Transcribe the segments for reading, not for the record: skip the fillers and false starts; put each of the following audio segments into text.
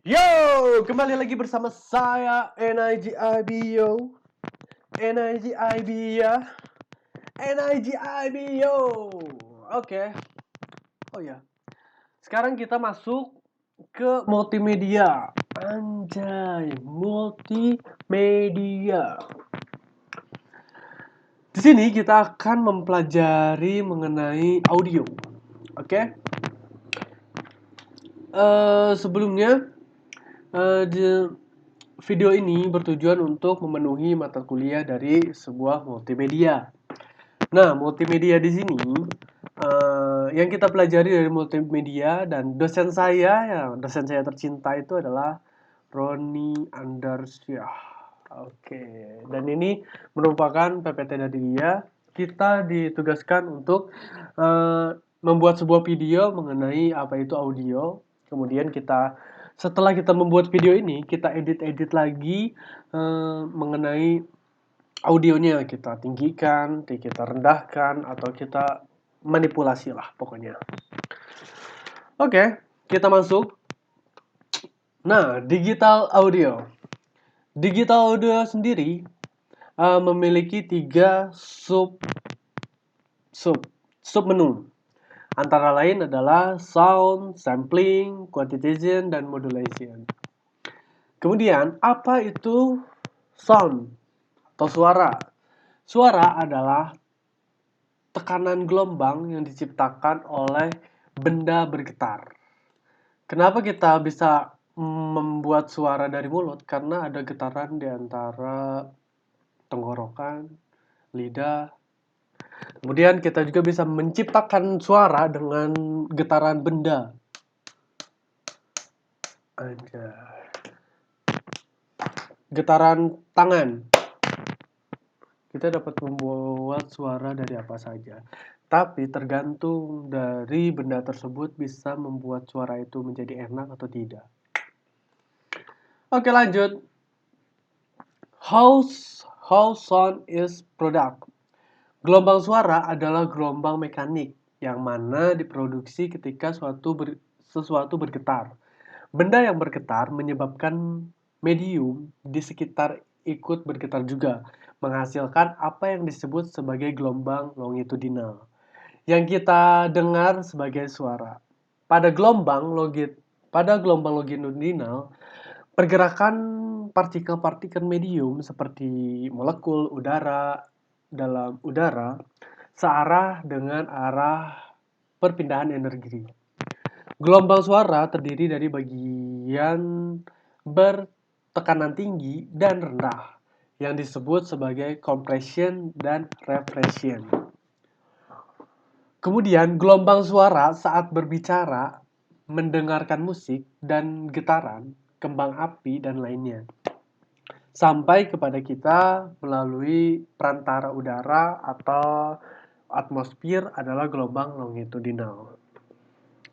Yo, kembali lagi bersama saya NIGIBO. NIGIB ya. NIGIBO. Oke. Oh ya. Sekarang kita masuk ke multimedia. Anjay, multimedia. Di sini kita akan mempelajari mengenai audio. Oke. Sebelumnya video ini bertujuan untuk memenuhi mata kuliah dari sebuah multimedia. Nah, multimedia di sini yang kita pelajari dari multimedia dan dosen saya tercinta itu adalah Roni Andarsyah. Oke, dan ini merupakan PPT dari dia. Kita ditugaskan untuk membuat sebuah video mengenai apa itu audio. Kemudian setelah kita membuat video ini, kita edit-edit lagi mengenai audionya. Kita tinggikan, kita rendahkan, atau kita manipulasi lah pokoknya. Oke, kita masuk. Nah, digital audio. Digital audio sendiri memiliki 3 sub menu. Antara lain adalah sound, sampling, quantization, dan modulation. Kemudian, apa itu sound atau suara? Suara adalah tekanan gelombang yang diciptakan oleh benda bergetar. Kenapa kita bisa membuat suara dari mulut? Karena ada getaran di antara tenggorokan, lidah. Kemudian kita juga bisa menciptakan suara dengan getaran benda. Ada getaran tangan. Kita dapat membuat suara dari apa saja. Tapi tergantung dari benda tersebut bisa membuat suara itu menjadi enak atau tidak. Oke, lanjut. How sound is product. Gelombang suara adalah gelombang mekanik yang mana diproduksi ketika sesuatu bergetar. Benda yang bergetar menyebabkan medium di sekitar ikut bergetar juga, menghasilkan apa yang disebut sebagai gelombang longitudinal, yang kita dengar sebagai suara. Pada gelombang longitudinal, pergerakan partikel-partikel medium seperti molekul udara dalam udara searah dengan arah perpindahan energi. Gelombang suara terdiri dari bagian bertekanan tinggi dan rendah yang disebut sebagai compression dan repression. Kemudian gelombang suara saat berbicara, mendengarkan musik dan getaran, kembang api dan lainnya, sampai kepada kita melalui perantara udara atau atmosfer adalah gelombang longitudinal.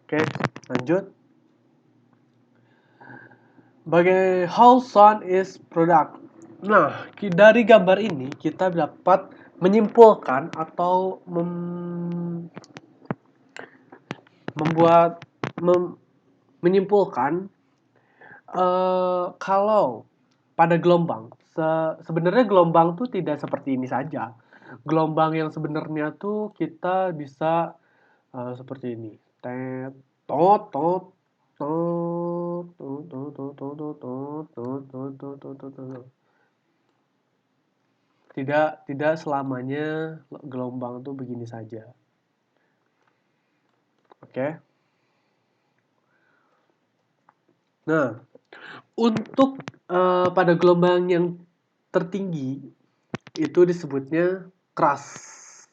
Oke, lanjut. How sound is product. Nah, dari gambar ini kita dapat menyimpulkan atau menyimpulkan kalau pada gelombang, sebenarnya gelombang tuh tidak seperti ini saja. Gelombang yang sebenarnya tuh kita bisa seperti ini. Tet, tot, tot, tot, tot, tot, tot, tot, tot, tot, tot, tot, tot, tot, tot. Tidak selamanya gelombang tuh begini saja. Oke. Nah, untuk pada gelombang yang tertinggi itu disebutnya crush.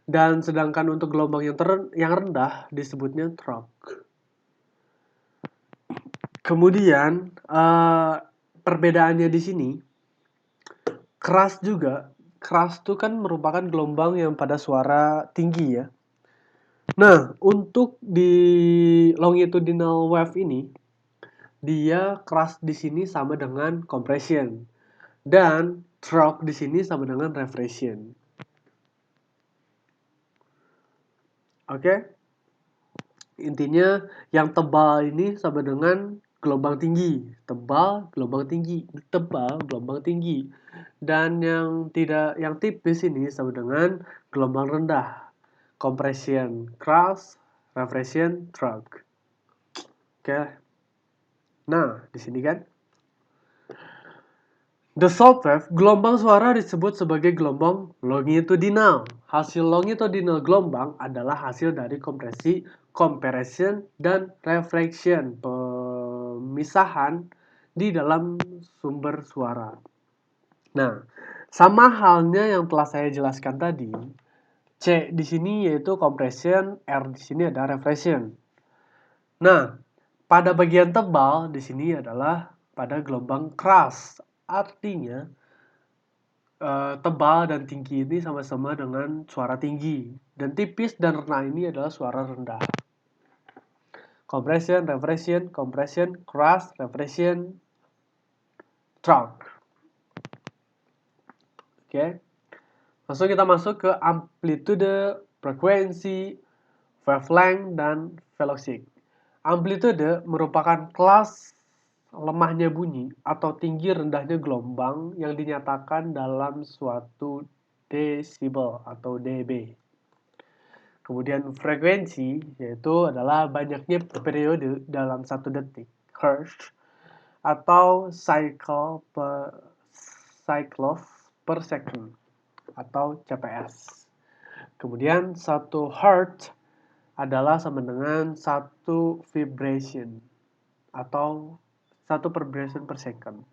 Dan sedangkan untuk gelombang yang rendah disebutnya trough. Kemudian perbedaannya di sini, crush itu kan merupakan gelombang yang pada suara tinggi ya. Nah, untuk di longitudinal wave ini, dia crush di sini sama dengan compression dan trough di sini sama dengan reversion. Oke. Intinya yang tebal ini sama dengan gelombang tinggi, tebal, gelombang tinggi, tebal, gelombang tinggi. Dan yang tipis ini sama dengan gelombang rendah. Compression cross, reversion stroke. Oke. Nah, di sini kan the short wave, gelombang suara disebut sebagai gelombang longitudinal. Hasil longitudinal gelombang adalah hasil dari kompresi, compression, dan reflection, pemisahan di dalam sumber suara. Nah, sama halnya yang telah saya jelaskan tadi, C di sini yaitu compression, R di sini ada reflection. Nah, pada bagian tebal di sini adalah pada gelombang keras. Artinya tebal dan tinggi ini sama-sama dengan suara tinggi, dan tipis dan rendah ini adalah suara rendah. Compression, reversion, compression, cross, reversion, trunk. Oke. Langsung kita masuk ke amplitude, frekuensi, wavelength, dan velocity. Amplitude merupakan kelas lemahnya bunyi atau tinggi rendahnya gelombang yang dinyatakan dalam suatu desibel atau dB. Kemudian frekuensi yaitu adalah banyaknya periode dalam 1 detik, hertz, atau cycles per second atau CPS. Kemudian 1 hertz adalah sama dengan 1 vibration atau 1 vibration per second.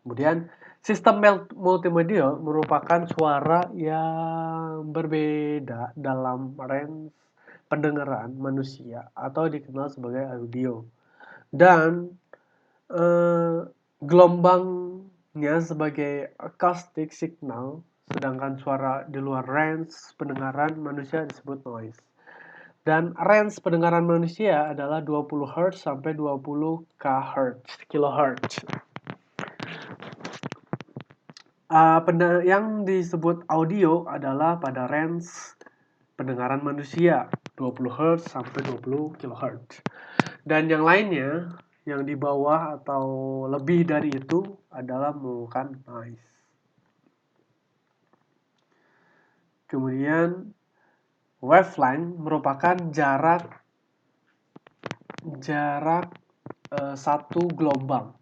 Kemudian sistem multimedia merupakan suara yang berbeda dalam range pendengaran manusia atau dikenal sebagai audio. Dan gelombangnya sebagai acoustic signal, sedangkan suara di luar range pendengaran manusia disebut noise. Dan range pendengaran manusia adalah 20 Hz sampai 20 kHz. Yang disebut audio adalah pada range pendengaran manusia 20 Hz sampai 20 kHz. Dan yang lainnya yang di bawah atau lebih dari itu adalah merupakan noise. Kemudian wavelength merupakan jarak satu gelombang.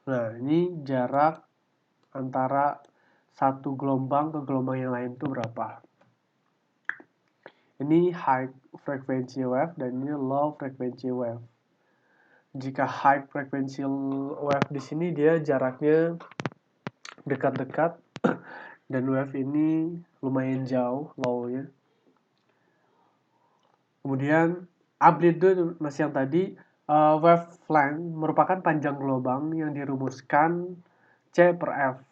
Nah, ini jarak antara satu gelombang ke gelombang yang lain itu berapa? Ini high frequency wave dan ini low frequency wave. Jika high frequency wave di sini dia jaraknya dekat-dekat dan wave ini lumayan jauh low-nya. Kemudian amplitude masih yang tadi, wavelength merupakan panjang gelombang yang dirumuskan C per F,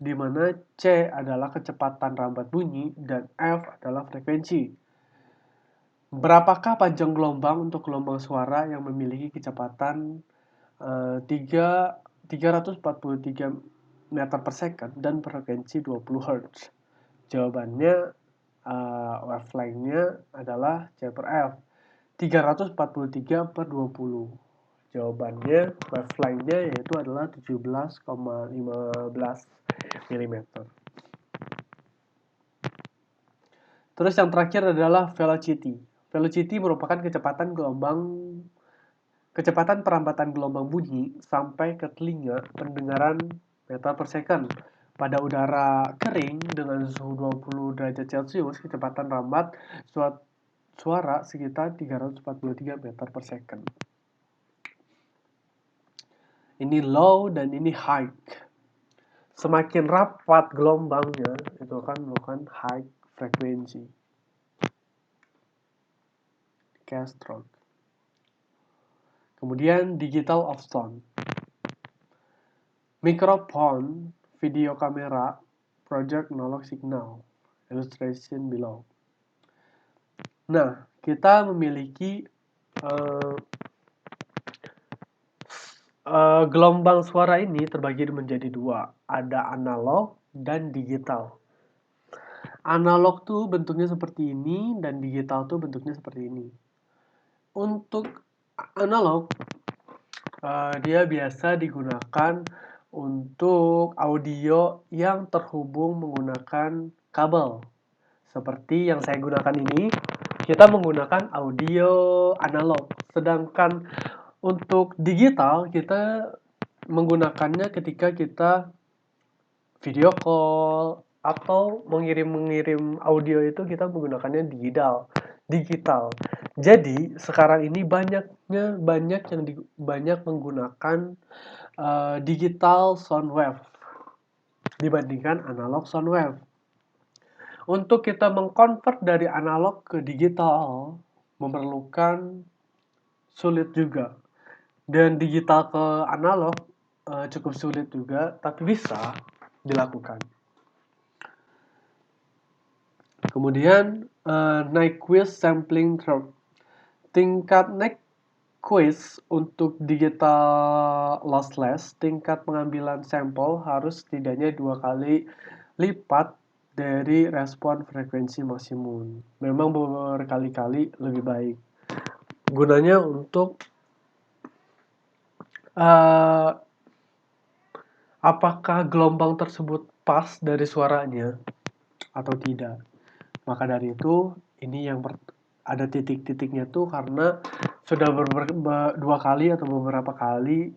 di mana C adalah kecepatan rambat bunyi dan F adalah frekuensi. Berapakah panjang gelombang untuk gelombang suara yang memiliki kecepatan 343 meter per second dan frekuensi 20 Hz? Jawabannya wavelength-nya adalah C per F, 343 per 20. Jawabannya wavelength-nya yaitu adalah 17,15 mm. Terus yang terakhir adalah velocity. Velocity merupakan kecepatan perambatan gelombang bunyi sampai ke telinga pendengaran meter per second. Pada udara kering dengan suhu 20 derajat Celcius, kecepatan rambat suara sekitar 343 meter per second. Ini low dan ini high. Semakin rapat gelombangnya, itu akan merupakan high frekuensi. Kestrel. Kemudian digital of sound. Mikrofon, video kamera, project analog signal. Illustration below. Nah, kita memiliki gelombang suara ini terbagi menjadi dua, ada analog dan digital. Analog tuh bentuknya seperti ini dan digital tuh bentuknya seperti ini. Untuk analog, dia biasa digunakan untuk audio yang terhubung menggunakan kabel. Seperti yang saya gunakan ini, kita menggunakan audio analog. Sedangkan untuk digital, kita menggunakannya ketika kita video call atau mengirim audio itu kita menggunakannya digital. Jadi sekarang ini banyak menggunakan digital soundwave dibandingkan analog soundwave. Untuk kita mengkonvert dari analog ke digital memerlukan sulit juga. Dan digital ke analog cukup sulit juga, tapi bisa dilakukan. Kemudian Nyquist sampling curve. Tingkat Nyquist untuk digital lossless, tingkat pengambilan sampel harus setidaknya 2 kali lipat dari respon frekuensi maksimum. Memang berkali-kali lebih baik. Gunanya untuk apakah gelombang tersebut pas dari suaranya atau tidak. Maka dari itu, ini yang ada titik-titiknya tuh karena sudah dua kali atau beberapa kali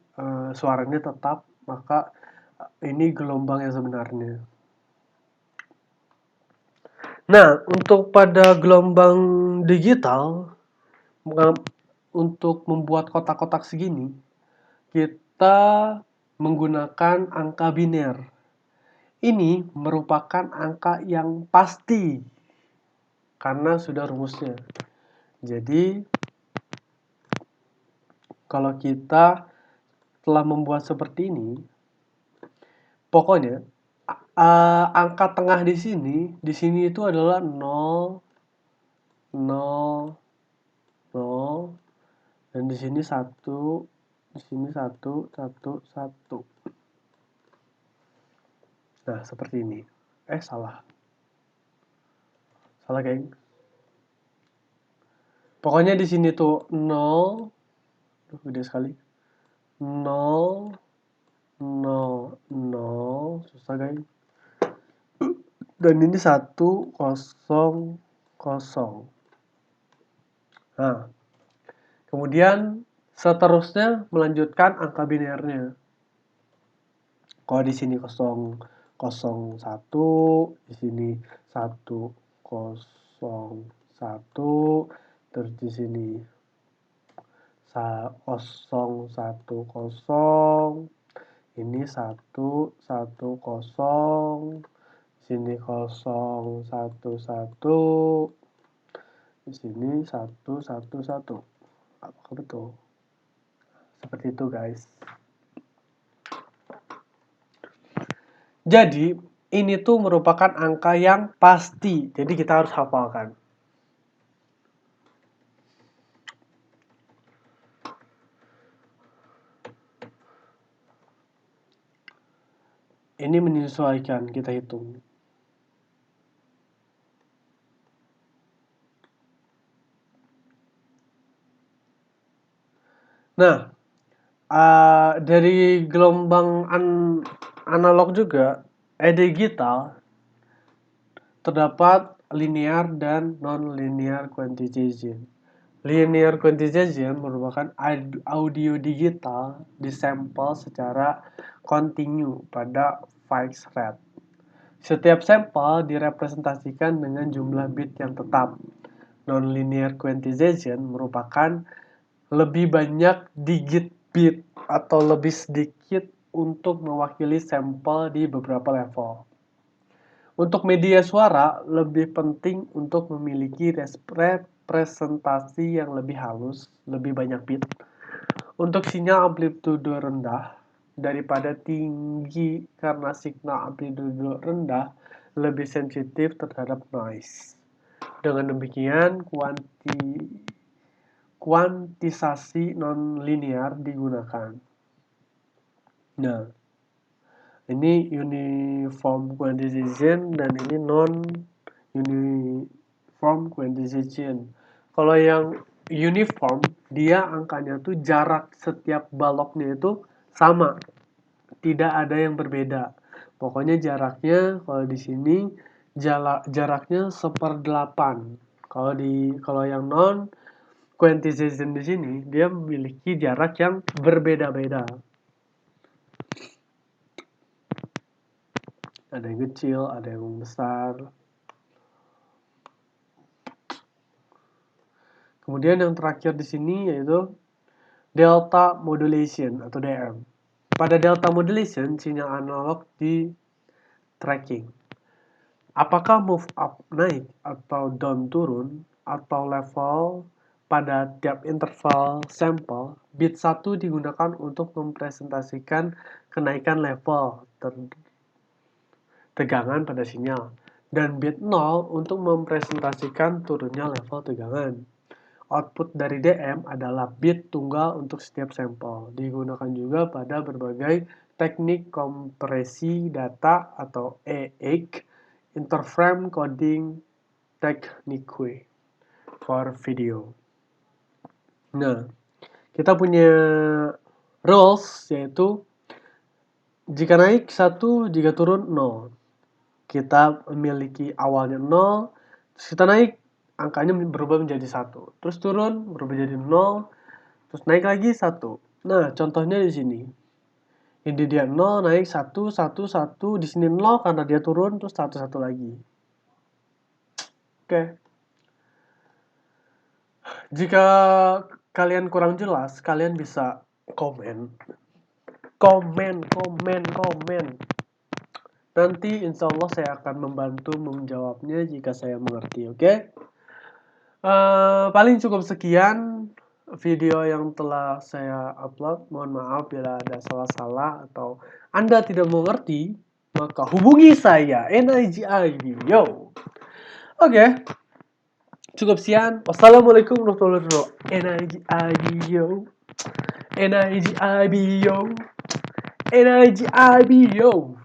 suaranya tetap, maka ini gelombang yang sebenarnya. Nah, untuk pada gelombang digital, untuk membuat kotak-kotak segini, kita menggunakan angka biner. Ini merupakan angka yang pasti karena sudah rumusnya. Jadi, kalau kita telah membuat seperti ini, pokoknya angka tengah di sini itu adalah 0, 0, 0, dan di sini 1, di sini 1, 1, 1. Nah, seperti ini. Salah. Salah, geng. Pokoknya di sini tuh 0, gede sekali. 0, 0, 0, susah guys. Dan ini 1, 0, 0. Nah, kemudian seterusnya melanjutkan angka binernya. Kalau di sini 0, 0, 1, di sini 1, 0, 1, terus di sini 0, 1, 0, ini 1, 1, 0, sini 0, 1, 1, di sini 1, 1, 1. Apakah betul? Seperti itu, guys. Jadi, ini tuh merupakan angka yang pasti. Jadi, kita harus hafalkan. Ini menyesuaikan, kita hitung. Nah, dari gelombang analog juga, digital, terdapat linear dan non-linear quantization. Linear quantization merupakan audio digital disampel secara kontinu pada fixed rate. Setiap sampel direpresentasikan dengan jumlah bit yang tetap. Non-linear quantization merupakan lebih banyak digit bit atau lebih sedikit untuk mewakili sampel di beberapa level. Untuk media suara, lebih penting untuk memiliki representasi yang lebih halus, lebih banyak bit. Untuk sinyal amplitudo rendah daripada tinggi karena signal amplitudo rendah lebih sensitif terhadap noise. Dengan demikian, kuantisasi non-linear digunakan. Nah, ini uniform quantization dan ini uniform quantization. Kalau yang uniform, dia angkanya tuh jarak setiap baloknya itu sama, tidak ada yang berbeda. Pokoknya jaraknya kalau di sini jaraknya 1/8. Kalau yang non quantization di sini dia memiliki jarak yang berbeda-beda. Ada yang kecil, ada yang besar. Kemudian yang terakhir di sini yaitu delta modulation atau DM. Pada delta modulation, sinyal analog di tracking. Apakah move up naik atau down turun atau level pada tiap interval sampel, bit 1 digunakan untuk mempresentasikan kenaikan level tegangan pada sinyal, dan bit 0 untuk mempresentasikan turunnya level tegangan. Output dari DM adalah bit tunggal untuk setiap sampel. Digunakan juga pada berbagai teknik kompresi data atau EIC, interframe coding technique for video. Nah, kita punya rules yaitu jika naik 1, jika turun 0. Kita memiliki awalnya 0, terus kita naik, angkanya berubah menjadi 1. Terus turun, berubah menjadi 0, terus naik lagi 1. Nah, contohnya di sini. Ini dia 0, naik 1, 1, 1. Di sini 0 karena dia turun, terus 1, 1 lagi. Oke. Jika kalian kurang jelas, kalian bisa komen. Nanti insya Allah saya akan membantu menjawabnya jika saya mengerti, oke? Paling cukup sekian video yang telah saya upload. Mohon maaf bila ada salah-salah atau Anda tidak mengerti, maka hubungi saya, NIGI Video. Oke. Cukup sekian. Wassalamualaikum warahmatullahi wabarakatuh. NIGI Video. NIGI Video. NIGI Video.